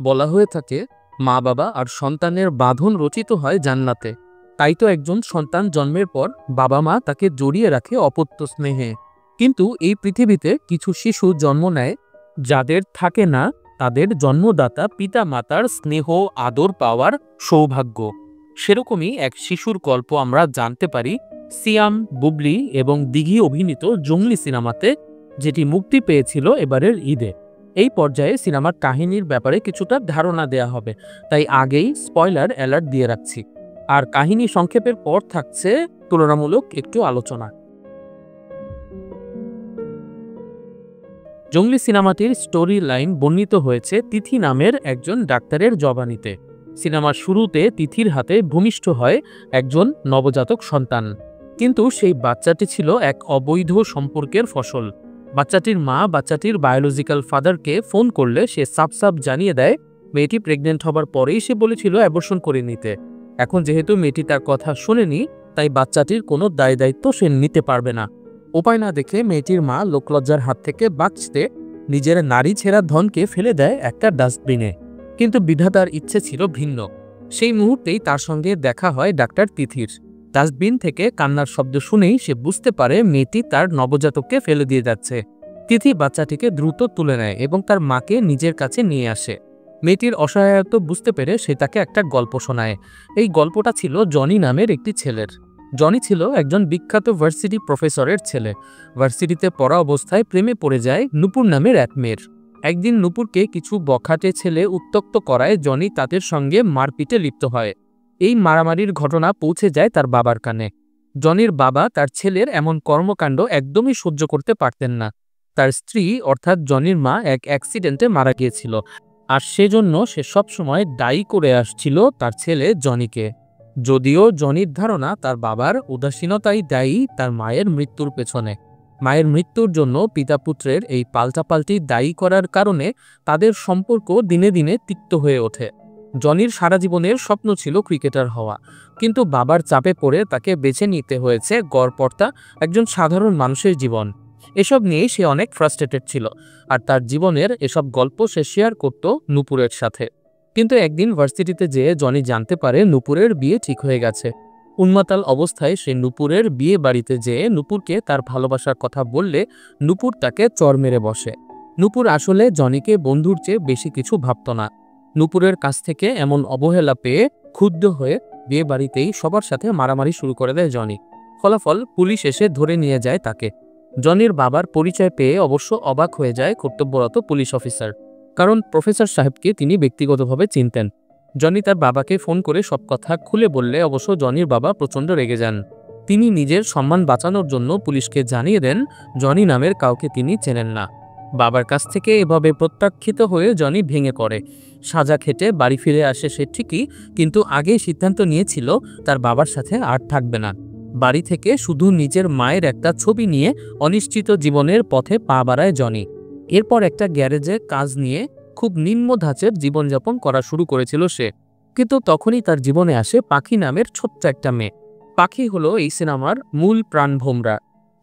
বলা হয়ে থাকে মা বাবা আর সন্তানের বাঁধন রচিত হয় জান্নাতে। তাই তো একজন সন্তান জন্মের পর বাবা মা তাকে জড়িয়ে রাখে অপত্য স্নেহে। কিন্তু এই পৃথিবীতে কিছু শিশু জন্ম নেয় যাদের থাকে না তাদের জন্মদাতা পিতা মাতার স্নেহ আদর পাওয়ার সৌভাগ্য। সেরকমই এক শিশুর গল্প আমরা জানতে পারি সিয়াম, বুবলি এবং দিঘি অভিনীত জংলি সিনেমাতে, যেটি মুক্তি পেয়েছিল এবারের ঈদে। এই পর্যায়ে সিনেমার কাহিনীর ব্যাপারে কিছুটা ধারণা দেয়া হবে, তাই আগেই স্পয়লার অ্যালার্ট দিয়ে রাখছি। আর কাহিনী সংক্ষেপের পর থাকছে তুলনামূলক একটু আলোচনা। জংলি সিনেমাটির স্টোরি লাইন বর্ণিত হয়েছে তিথি নামের একজন ডাক্তারের জবানিতে। সিনেমার শুরুতে তিথির হাতে ভূমিষ্ঠ হয় একজন নবজাতক সন্তান, কিন্তু সেই বাচ্চাটি ছিল এক অবৈধ সম্পর্কের ফসল। বাচ্চাটির মা বাচ্চাটির বায়োলজিক্যাল ফাদারকে ফোন করলে সে সাফ জানিয়ে দেয় মেয়েটি প্রেগনেন্ট হবার পরেই সে বলেছিল অ্যাবর্শন করে নিতে। এখন যেহেতু মেয়েটি তার কথা শোনেনি, তাই বাচ্চাটির কোনো দায় দায়িত্ব সে নিতে পারবে না। উপায় না দেখে মেয়েটির মা লোকলজ্জার হাত থেকে বাঁচতে নিজের নারী ছেঁড়া ধনকে ফেলে দেয় একটা ডাস্টবিনে। কিন্তু বিধাতার ইচ্ছে ছিল ভিন্ন। সেই মুহূর্তেই তার সঙ্গে দেখা হয় ডাক্তার তিথির। ডাস্টবিন থেকে কান্নার শব্দ শুনেই সে বুঝতে পারে মেয়েটি তার নবজাতককে ফেলে দিয়ে যাচ্ছে। তিথি বাচ্চাটিকে দ্রুত তুলে নেয় এবং তার মাকে নিজের কাছে নিয়ে আসে। মেয়েটির অসহায়ত্ব বুঝতে পেরে সে তাকে একটা গল্প শোনায়। এই গল্পটা ছিল জনি নামের একটি ছেলের। জনি ছিল একজন বিখ্যাত ভার্সিটি প্রফেসরের ছেলে। ভার্সিটিতে পড়া অবস্থায় প্রেমে পড়ে যায় নূপুর নামের এক মেয়ের। একদিন নূপুরকে কিছু বখাটে ছেলে উত্ত্যক্ত করায় জনি তাদের সঙ্গে মারপিটে লিপ্ত হয়। এই মারামারির ঘটনা পৌঁছে যায় তার বাবার কানে। জনির বাবা তার ছেলের এমন কর্মকাণ্ড একদমই সহ্য করতে পারতেন না। তার স্ত্রী অর্থাৎ জনির মা এক অ্যাক্সিডেন্টে মারা গিয়েছিল, আর সেজন্য সে সবসময় দায়ী করে আসছিল তার ছেলে জনিকে। যদিও জনির ধারণা তার বাবার উদাসীনতাই দায়ী তার মায়ের মৃত্যুর পেছনে। মায়ের মৃত্যুর জন্য পিতা পুত্রের এই পাল্টাপাল্টি দায়ী করার কারণে তাদের সম্পর্ক দিনে দিনে তিক্ত হয়ে ওঠে। জনির সারা জীবনের স্বপ্ন ছিল ক্রিকেটার হওয়া, কিন্তু বাবার চাপে পড়ে তাকে বেছে নিতে হয়েছে গড়পড়তা একজন সাধারণ মানুষের জীবন। এসব নিয়ে সে অনেক ফ্রাস্ট্রেটেড ছিল, আর তার জীবনের এসব গল্প সে শেয়ার করত নূপুরের সাথে। কিন্তু একদিন ভার্সিটিতে যেয়ে জনি জানতে পারে নূপুরের বিয়ে ঠিক হয়ে গেছে। উন্মাতাল অবস্থায় সে নূপুরের বিয়ে বাড়িতে যেয়ে নূপুরকে তার ভালোবাসার কথা বললে নূপুর তাকে চর মেরে বসে। নূপুর আসলে জনিকে বন্ধুর চেয়ে বেশি কিছু ভাবত না। নূপুরের কাছ থেকে এমন অবহেলা পেয়ে ক্ষুব্ধ হয়ে বিয়ে বাড়িতেই সবার সাথে মারামারি শুরু করে দেয় জনি। ফলাফল পুলিশ এসে ধরে নিয়ে যায় তাকে। জনির বাবার পরিচয় পেয়ে অবশ্য অবাক হয়ে যায় কর্তব্যরত পুলিশ অফিসার, কারণ প্রফেসর সাহেবকে তিনি ব্যক্তিগতভাবে চিনতেন। জনি তার বাবাকে ফোন করে সব কথা খুলে বললে অবশ্য জনির বাবা প্রচণ্ড রেগে যান। তিনি নিজের সম্মান বাঁচানোর জন্য পুলিশকে জানিয়ে দেন জনি নামের কাউকে তিনি চেনেন না। বাবার কাছ থেকে এভাবে প্রত্যাখ্যিত হয়ে জনি ভেঙে পড়ে। সাজা খেটে বাড়ি ফিরে আসে সে ঠিকই, কিন্তু আগেই সিদ্ধান্ত নিয়েছিল তার বাবার সাথে আর থাকবে না। বাড়ি থেকে শুধু নিজের মায়ের একটা ছবি নিয়ে অনিশ্চিত জীবনের পথে পা বাড়ায় জনি। এরপর একটা গ্যারেজে কাজ নিয়ে খুব নিম্ন ধাঁচের জীবনযাপন করা শুরু করেছিল সে। কিন্তু তখনই তার জীবনে আসে পাখি নামের ছোট্ট একটা মেয়ে। পাখি হলো এই সিনেমার মূল প্রাণভোমরা।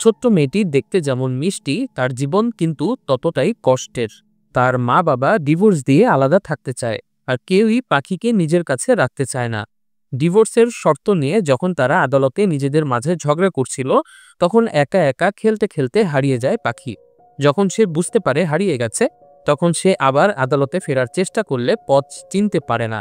ছোট্ট মেয়েটি দেখতে যেমন মিষ্টি, তার জীবন কিন্তু ততটাই কষ্টের। তার মা বাবা ডিভোর্স দিয়ে আলাদা থাকতে চায়, আর কেউই পাখিকে নিজের কাছে রাখতে চায় না। ডিভোর্সের শর্ত নিয়ে যখন তারা আদালতে নিজেদের মাঝে ঝগড়া করছিল, তখন একা একা খেলতে খেলতে হারিয়ে যায় পাখি। যখন সে বুঝতে পারে হারিয়ে গেছে, তখন সে আবার আদালতে ফেরার চেষ্টা করলে পথ চিনতে পারে না।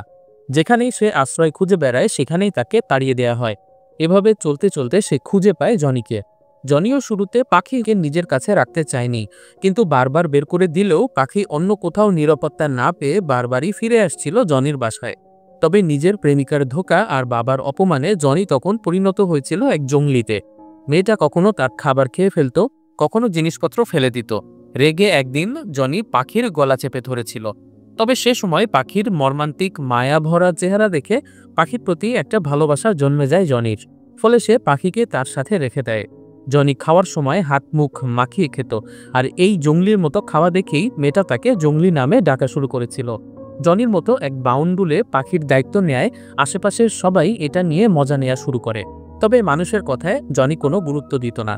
যেখানেই সে আশ্রয় খুঁজে বেড়ায় সেখানেই তাকে তাড়িয়ে দেয়া হয়। এভাবে চলতে চলতে সে খুঁজে পায় জনিকে। জনিও শুরুতে পাখিকে নিজের কাছে রাখতে চায়নি, কিন্তু বারবার বের করে দিলেও পাখি অন্য কোথাও নিরাপত্তা না পেয়ে বারবারই ফিরে আসছিল জনির বাসায়। তবে নিজের প্রেমিকার ধোঁকা আর বাবার অপমানে জনি তখন পরিণত হয়েছিল এক জংলিতে। মেয়েটা কখনো তার খাবার খেয়ে ফেলত, কখনো জিনিসপত্র ফেলে দিত। রেগে একদিন জনি পাখির গলা চেপে ধরেছিল। তবে সে সময় পাখির মর্মান্তিক মায়া ভরা চেহারা দেখে পাখির প্রতি একটা ভালোবাসা জন্মে যায় জনির। ফলে সে পাখিকে তার সাথে রেখে দেয়। জনি খাওয়ার সময় হাত মুখ মাখিয়ে খেত, আর এই জংলির মতো খাওয়া দেখেই মেয়েটা তাকে জংলি নামে ডাকা শুরু করেছিল। জনির মতো এক বাউন্ডুলে পাখির দায়িত্ব নেয় আশেপাশের সবাই এটা নিয়ে মজা নেওয়া শুরু করে। তবে মানুষের কথায় জনি কোনো গুরুত্ব দিত না।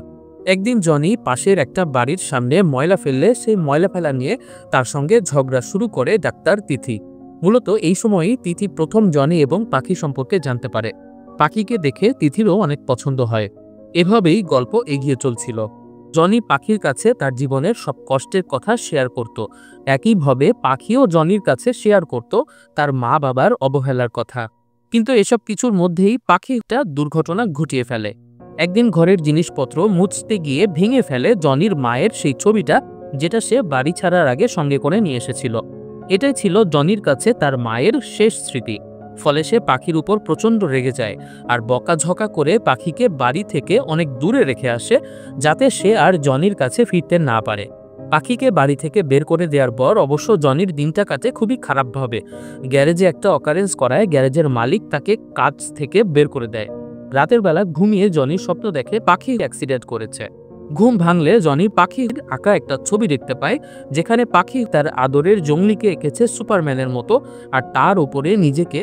একদিন জনি পাশের একটা বাড়ির সামনে ময়লা ফেললে সেই ময়লা ফেলা নিয়ে তার সঙ্গে ঝগড়া শুরু করে ডাক্তার তিথি। মূলত এই সময়ই তিথি প্রথম জনি এবং পাখি সম্পর্কে জানতে পারে। পাখিকে দেখে তিথিরও অনেক পছন্দ হয়। এভাবেই গল্প এগিয়ে চলছিল। জনি পাখির কাছে তার জীবনের সব কষ্টের কথা শেয়ার করত। একইভাবে পাখিও জনির কাছে শেয়ার করত তার মা বাবার অবহেলার কথা। কিন্তু এসব কিছুর মধ্যেই পাখি একটা দুর্ঘটনা ঘটিয়ে ফেলে। একদিন ঘরের জিনিসপত্র মুছতে গিয়ে ভেঙে ফেলে জনির মায়ের সেই ছবিটা, যেটা সে বাড়ি ছাড়ার আগে সঙ্গে করে নিয়ে এসেছিল। এটাই ছিল জনির কাছে তার মায়ের শেষ স্মৃতি। ফলে সে পাখির উপর প্রচণ্ড রেগে যায় আর বকাঝকা করে পাখিকে বাড়ি থেকে অনেক দূরে রেখে আসে, যাতে সে আর জনির কাছে ফিরতে না পারে। পাখিকে বাড়ি থেকে বের করে দেওয়ার পর অবশ্য জনির দিনটা কাটে খুবই খারাপভাবে। গ্যারেজে একটা অকারেন্স করায় গ্যারেজের মালিক তাকে কাজ থেকে বের করে দেয়। রাতের বেলা ঘুমিয়ে জনি স্বপ্ন দেখে পাখি অ্যাক্সিডেন্ট করেছে। ঘুম ভাঙলে জনি পাখির আঁকা একটা ছবি দেখতে পায়, যেখানে পাখি তার আদরের জঙ্গলিকে এঁকেছে সুপারম্যানের মতো আর তার উপরে নিজেকে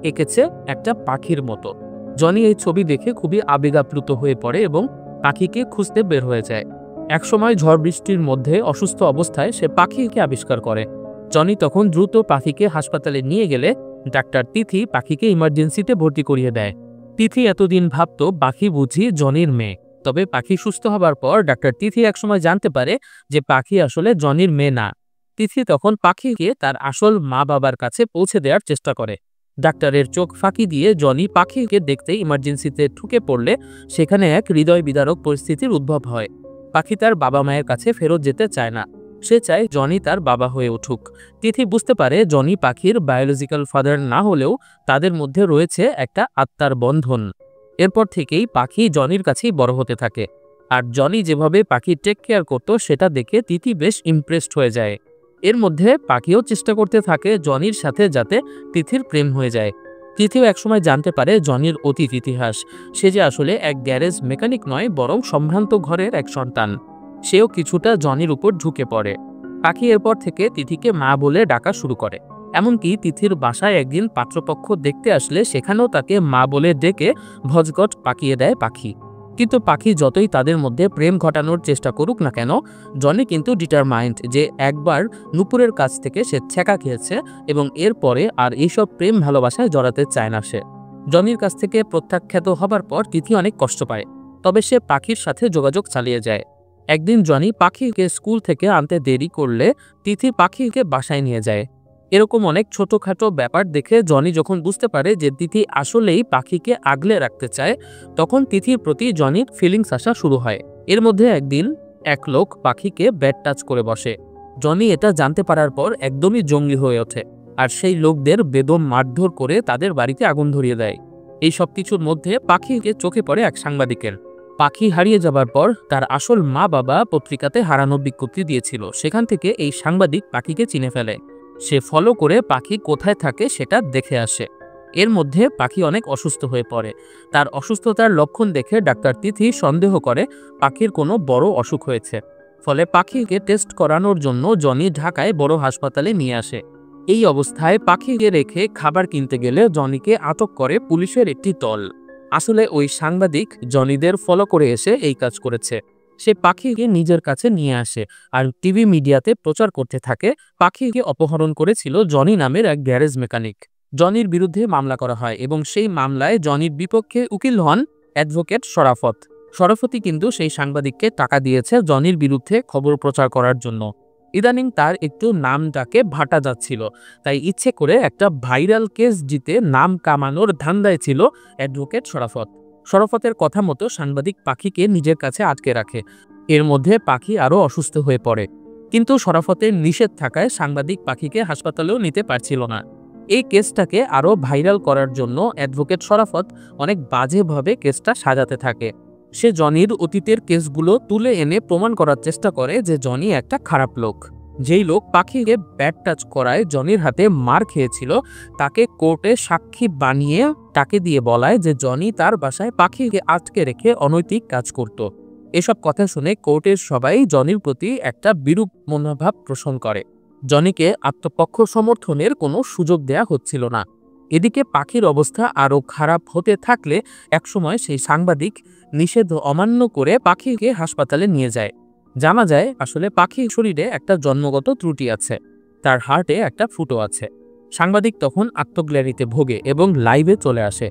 এঁকেছে একটা পাখির মতো। জনি এই ছবি দেখে খুবই আবেগাপ্লুত হয়ে পড়ে এবং পাখিকে খুঁজতে বের হয়ে যায়। একসময় ঝড় বৃষ্টির মধ্যে অসুস্থ অবস্থায় সে পাখিকে আবিষ্কার করে। জনি তখন দ্রুত পাখিকে হাসপাতালে নিয়ে গেলে ডাক্তার তিথি পাখিকে ইমার্জেন্সিতে ভর্তি করিয়ে দেয়। তিথি এতদিন ভাবত পাখি বুঝি জনির মেয়ে। তবে পাখি সুস্থ হবার পর ডাক্তার তিথি একসময় জানতে পারে যে পাখি আসলে জনির মেয়ে না। তিথি তখন পাখিকে তার আসল মা বাবার কাছে পৌঁছে দেওয়ার চেষ্টা করে। ডাক্তারের চোখ ফাঁকি দিয়ে জনি পাখিকে দেখতে ইমার্জেন্সিতে ঢুকে পড়লে সেখানে এক হৃদয় বিদারক পরিস্থিতির উদ্ভব হয়। পাখি তার বাবা মায়ের কাছে ফেরত যেতে চায় না। সে চায় জনি তার বাবা হয়ে উঠুক। তিথি বুঝতে পারে জনি পাখির বায়োলজিক্যাল ফাদার না হলেও তাদের মধ্যে রয়েছে একটা আত্মার বন্ধন। এরপর থেকেই পাখি জনির কাছেই বড় হতে থাকে। আর জনি যেভাবে পাখি টেক কেয়ার করতো সেটা দেখে তিথি বেশ ইমপ্রেসড হয়ে যায়। এর মধ্যে পাখিও চেষ্টা করতে থাকে জনির সাথে যাতে তিথির প্রেম হয়ে যায়। তিথিও একসময় জানতে পারে জনির অতীত ইতিহাস। সে যে আসলে এক গ্যারেজ মেকানিক নয়, বরং সম্ভ্রান্ত ঘরের এক সন্তান। সেও কিছুটা জনির উপর ঝুঁকে পড়ে। পাখি এরপর থেকে তিথিকে মা বলে ডাকা শুরু করে। এমনকি তিথির বাসায় একদিন পাত্রপক্ষ দেখতে আসলে সেখানেও তাকে মা বলে ডেকে ভজঘট পাকিয়ে দেয় পাখি। কিন্তু পাখি যতই তাদের মধ্যে প্রেম ঘটানোর চেষ্টা করুক না কেন, জনি কিন্তু ডিটারমাইন্ড যে একবার নূপুরের কাছ থেকে সে ছ্যাঁকা খেয়েছে এবং এরপরে আর এইসব প্রেম ভালোবাসায় জড়াতে চায় না সে। জনির কাছ থেকে প্রত্যাখ্যাত হবার পর তিথি অনেক কষ্ট পায়। তবে সে পাখির সাথে যোগাযোগ চালিয়ে যায়। একদিন জনি পাখিকে স্কুল থেকে আনতে দেরি করলে তিথি পাখিকে বাসায় নিয়ে যায়। এরকম অনেক ছোটখাটো ব্যাপার দেখে জনি যখন বুঝতে পারে যে তিথি আসলেই পাখিকে আগলে রাখতে চায়, তখন তিথির প্রতি জনির ফিলিংস আসা শুরু হয়। এর মধ্যে একদিন এক লোক পাখিকে ব্যাড টাচ করে বসে। জনি এটা জানতে পারার পর একদমই জঙ্গলি হয়ে ওঠে আর সেই লোকদের বেদম মারধর করে তাদের বাড়িতে আগুন ধরিয়ে দেয়। এই সব কিছুর মধ্যে পাখিকে চোখে পড়ে এক সাংবাদিকের। পাখি হারিয়ে যাবার পর তার আসল মা বাবা পত্রিকাতে হারানোর বিজ্ঞপ্তি দিয়েছিল। সেখান থেকে এই সাংবাদিক পাখিকে চিনে ফেলে। সে ফলো করে পাখি কোথায় থাকে সেটা দেখে আসে। এর মধ্যে পাখি অনেক অসুস্থ হয়ে পড়ে। তার অসুস্থতার লক্ষণ দেখে ডাক্তার তিথি সন্দেহ করে পাখির কোনো বড় অসুখ হয়েছে। ফলে পাখিকে টেস্ট করানোর জন্য জনি ঢাকায় বড় হাসপাতালে নিয়ে আসে। এই অবস্থায় পাখিকে রেখে খাবার কিনতে গেলে জনিকে আটক করে পুলিশের একটি দল। আসলে ওই সাংবাদিক জনিদের ফলো করে এসে এই কাজ করেছে। সে পাখিকে নিজের কাছে নিয়ে আসে আর টিভি মিডিয়াতে প্রচার করতে থাকে পাখিকে অপহরণ করেছিল জনি নামের এক গ্যারেজ মেকানিক। জনির বিরুদ্ধে মামলা করা হয় এবং সেই মামলায় জনির বিপক্ষে উকিল হন অ্যাডভোকেট শরাফত। শরাফতই কিন্তু সেই সাংবাদিককে টাকা দিয়েছে জনির বিরুদ্ধে খবর প্রচার করার জন্য। ইদানিং তার একটু নামটাকে ভাটা যাচ্ছিল, তাই ইচ্ছে করে একটা ভাইরাল কেস জিতে নাম কামানোর ধান্দায় ছিল অ্যাডভোকেট শরাফত। শরাফতের কথা মতো সাংবাদিক পাখিকে নিজের কাছে আটকে রাখে। এর মধ্যে পাখি আরও অসুস্থ হয়ে পড়ে। কিন্তু শরাফতের নিষেধ থাকায় সাংবাদিক পাখিকে হাসপাতালেও নিতে পারছিল না। এই কেসটাকে আরও ভাইরাল করার জন্য অ্যাডভোকেট শরাফত অনেক বাজেভাবে কেসটা সাজাতে থাকে। সে জনির অতীতের কেসগুলো তুলে এনে প্রমাণ করার চেষ্টা করে যে জনি একটা খারাপ লোক। যেই লোক পাখিকে ব্যাড টাচ করায় জনির হাতে মার খেয়েছিল, তাকে কোর্টে সাক্ষী বানিয়ে তাকে দিয়ে বলায় যে জনি তার বাসায় পাখিকে আটকে রেখে অনৈতিক কাজ করত। এসব কথা শুনে কোর্টের সবাই জনির প্রতি একটা বিরূপ মনোভাব পোষণ করে। জনিকে আত্মপক্ষ সমর্থনের কোনো সুযোগ দেয়া হচ্ছিল না। এদিকে পাখির অবস্থা আরও খারাপ হতে থাকলে একসময় সেই সাংবাদিক নিষেধ অমান্য করে পাখিকে হাসপাতালে নিয়ে যায়। জানা যায় আসলে পাখির শরীরে একটা জন্মগত ত্রুটি আছে, তার হার্টে একটা ফুটো আছে। সাংবাদিক তখন আত্মগ্লানিতে ভোগে এবং লাইভে চলে আসে।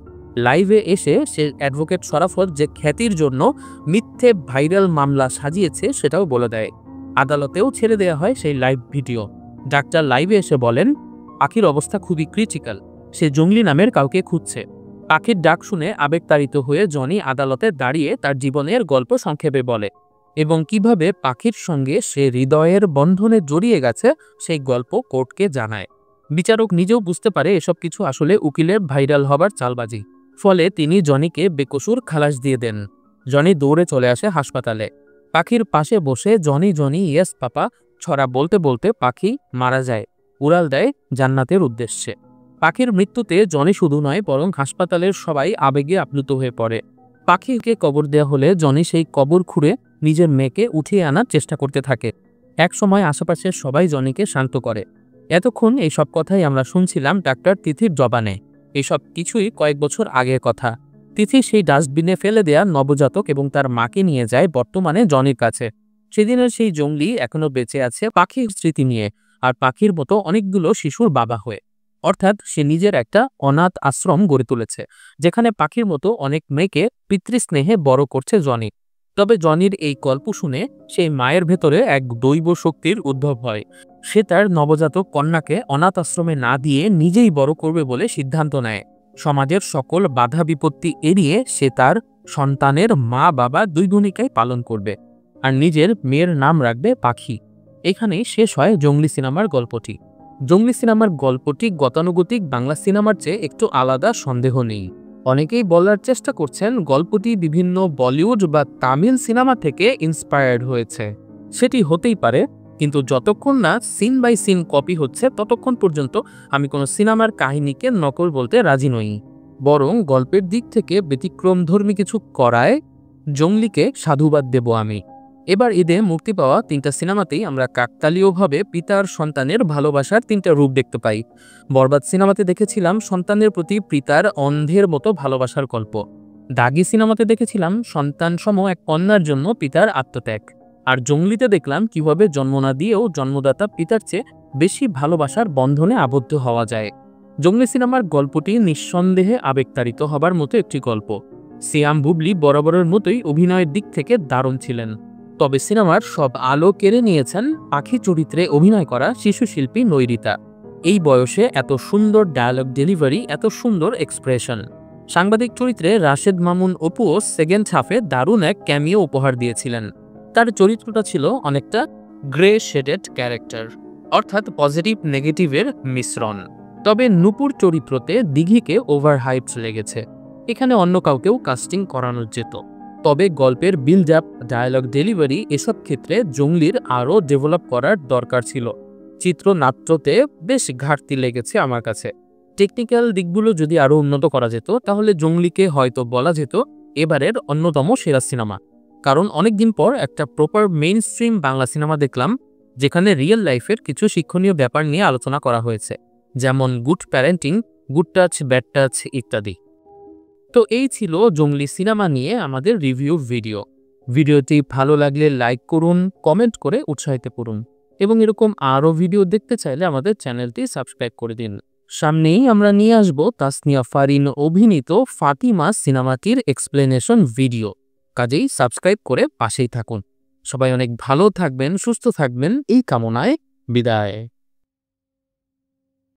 লাইভে এসে সে অ্যাডভোকেট শরাফত যে খ্যাতির জন্য মিথ্যে ভাইরাল মামলা সাজিয়েছে সেটাও বলে দেয়। আদালতেও ছেড়ে দেওয়া হয় সেই লাইভ ভিডিও। ডাক্তার লাইভে এসে বলেন, পাখির অবস্থা খুবই ক্রিটিক্যাল, সে জঙ্গলি নামের কাউকে খুঁজছে। পাখির ডাক শুনে আবেগতাড়িত হয়ে জনি আদালতে দাঁড়িয়ে তার জীবনের গল্প সংক্ষেপে বলে এবং কিভাবে পাখির সঙ্গে সে হৃদয়ের বন্ধনে জড়িয়ে গেছে সেই গল্প কোর্টকে জানায়। বিচারক নিজেও বুঝতে পারে এসব কিছু আসলে উকিলের ভাইরাল হবার চালবাজি। ফলে তিনি জনিকে বেকসুর খালাস দিয়ে দেন। জনি দৌড়ে চলে আসে হাসপাতালে। পাখির পাশে বসে জনি জনি ইয়েস পাপা ছড়া বলতে বলতে পাখি মারা যায়, উড়াল দেয় জান্নাতের উদ্দেশ্যে। পাখির মৃত্যুতে জনি শুধু নয় বরং হাসপাতালের সবাই আবেগে আপ্লুত হয়ে পড়ে। পাখিকে কবর দেওয়া হলে জনি সেই কবর খুঁড়ে নিজের মেয়েকে উঠিয়ে আনার চেষ্টা করতে থাকে। এক সময় আশেপাশের সবাই জনিকে শান্ত করে। এতক্ষণ এই সব কথাই আমরা শুনছিলাম ডাক্তার তিথির জবানে। এইসব কিছুই কয়েক বছর আগের কথা। তিথি সেই ডাস্টবিনে ফেলে দেয়া নবজাতক এবং তার মাকে নিয়ে যায় বর্তমানে জনির কাছে। সেদিনের সেই জঙ্গলি এখনো বেঁচে আছে পাখির স্মৃতি নিয়ে, আর পাখির মতো অনেকগুলো শিশুর বাবা হয়ে। অর্থাৎ সে নিজের একটা অনাথ আশ্রম গড়ে তুলেছে, যেখানে পাখির মতো অনেক মেয়েকে পিতৃস্নেহে বড় করছে জনি। তবে জনির এই গল্প শুনে সেই মায়ের ভেতরে এক দৈব শক্তির উদ্ভব হয়। সে তার নবজাতক কন্যাকে অনাথ আশ্রমে না দিয়ে নিজেই বড় করবে বলে সিদ্ধান্ত নেয়। সমাজের সকল বাধা বিপত্তি এড়িয়ে সে তার সন্তানের মা বাবা দুই ভূমিকাই পালন করবে, আর নিজের মেয়ের নাম রাখবে পাখি। এখানেই শেষ হয় জঙ্গলি সিনেমার গল্পটি। জঙ্গলি সিনেমার গল্পটি গতানুগতিক বাংলা সিনেমার চেয়ে একটু আলাদা, সন্দেহ নেই। অনেকেই বলার চেষ্টা করছেন গল্পটি বিভিন্ন বলিউড বা তামিল সিনেমা থেকে ইন্সপায়ার্ড হয়েছে। সেটি হতেই পারে, কিন্তু যতক্ষণ না সিন বাই সিন কপি হচ্ছে ততক্ষণ পর্যন্ত আমি কোনো সিনেমার কাহিনীকে নকল বলতে রাজি নই। বরং গল্পের দিক থেকে ব্যতিক্রমধর্মী কিছু করায় জঙ্গলিকে সাধুবাদ দেব আমি। এবার ঈদে মুক্তি পাওয়া 3টা সিনেমাতেই আমরা কাকতালীয়ভাবে পিতার সন্তানের ভালোবাসার 3টা রূপ দেখতে পাই। বরবাদ সিনেমাতে দেখেছিলাম সন্তানের প্রতি পিতার অন্ধের মতো ভালোবাসার গল্প। দাগি সিনেমাতে দেখেছিলাম সন্তানসম এক কন্যার জন্য পিতার আত্মত্যাগ। আর জঙ্গলিতে দেখলাম কিভাবে জন্ম না দিয়েও জন্মদাতা পিতার চেয়ে বেশি ভালোবাসার বন্ধনে আবদ্ধ হওয়া যায়। জঙ্গলি সিনেমার গল্পটি নিঃসন্দেহে আবেগতাড়িত হবার মতো একটি গল্প। সিয়াম বুবলি বরাবরের মতোই অভিনয়ের দিক থেকে দারুণ ছিলেন। তবে সিনেমার সব আলো কেড়ে নিয়েছেন পাখি চরিত্রে অভিনয় করা শিশু শিল্পী নৈরিতা। এই বয়সে এত সুন্দর ডায়ালগ ডেলিভারি, এত সুন্দর এক্সপ্রেশন। সাংবাদিক চরিত্রে রাশেদ মামুন অপুও সেকেন্ড হাফে দারুণ এক ক্যামিও উপহার দিয়েছিলেন। তার চরিত্রটা ছিল অনেকটা গ্রে শেডেড ক্যারেক্টার, অর্থাৎ পজিটিভ নেগেটিভের মিশ্রণ। তবে নূপুর চরিত্রতে দিঘিকে ওভার হাইপড লেগেছে। এখানে অন্য কাউকেও কাস্টিং করানো যেত। তবে গল্পের বিল্ড আপ, ডায়ালগ ডেলিভারি এসব ক্ষেত্রে জঙ্গলির আরও ডেভেলপ করার দরকার ছিল। চিত্রনাট্যতে বেশ ঘাটতি লেগেছে আমার কাছে। টেকনিক্যাল দিকগুলো যদি আরও উন্নত করা যেত তাহলে জঙ্গলিকে হয়তো বলা যেত এবারের অন্যতম সেরা সিনেমা। কারণ অনেকদিন পর একটা proper main stream Bangla cinema দেখলাম, যেখানে রিয়েল লাইফের কিছু শিক্ষণীয় ব্যাপার নিয়ে আলোচনা করা হয়েছে, যেমন good parenting, good touch, bad touch ইত্যাদি। তো এই ছিল জঙ্গলি সিনেমা নিয়ে আমাদের রিভিউ ভিডিও। ভিডিওটি ভালো লাগলে লাইক করুন, কমেন্ট করে উৎসাহিত করুন, এবং এরকম আরও ভিডিও দেখতে চাইলে আমাদের চ্যানেলটি সাবস্ক্রাইব করে দিন। সামনেই আমরা নিয়ে আসব তাসনিয়া ফারিন অভিনীত ফাতিমা সিনেমাটির এক্সপ্লেনেশন ভিডিও। কাজেই সাবস্ক্রাইব করে পাশেই থাকুন। সবাই অনেক ভালো থাকবেন, সুস্থ থাকবেন এই কামনায় বিদায়।